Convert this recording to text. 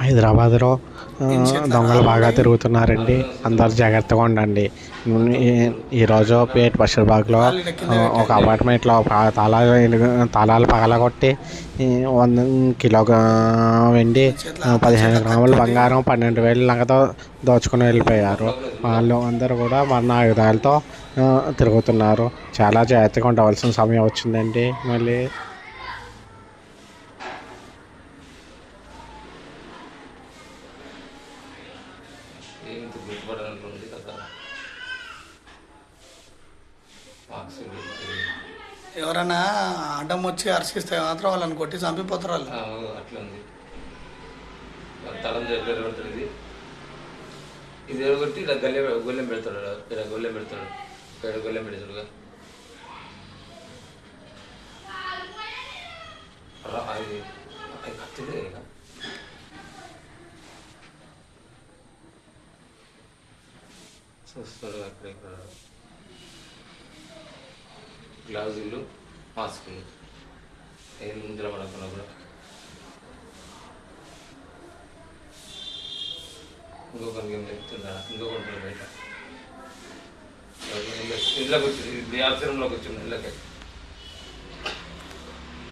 హైదరాబాద్లో దొంగలు బాగా తిరుగుతున్నారండి. అందరు జాగ్రత్తగా ఉండండి. ఈరోజు పేట్ బషీర్బాగ్లో ఒక అపార్ట్మెంట్లో తాళాలు పగలగొట్టి 100 కిలో వెండి, 15 గ్రాముల బంగారం, 12,000 నగదు దోచుకుని వెళ్ళిపోయారు. వాళ్ళు అందరూ కూడా మరణ ఆయుధాలతో తిరుగుతున్నారు. చాలా జాగ్రత్తగా ఉండవలసిన సమయం వచ్చిందండి. మళ్ళీ ఎవరైనా అడ్డం వచ్చి అరిసిస్తే మాత్రం వాళ్ళని కొట్టి చంపిపోతారు వాళ్ళు. అట్లా ఉంది. తలం ఇది ఇది కొట్టి ఇలా గొల్లెం పెడతాడు. ఇలా గొల్లెం పెడతాడు. ఇక్కడ గొల్లెం పెడతాడుగా. అది అది కత్తిదే ఇక చూస్తాడు. అక్కడ గ్లౌజులు, మాస్కులు ఏం ముందర పడకుండా కూడా. ఇంకొకరికి ఏం చెప్తున్నా, ఇంకొకటి బయట ఇంట్లోకి వచ్చి ఆశ్రమంలోకి వచ్చి ఇళ్ళకి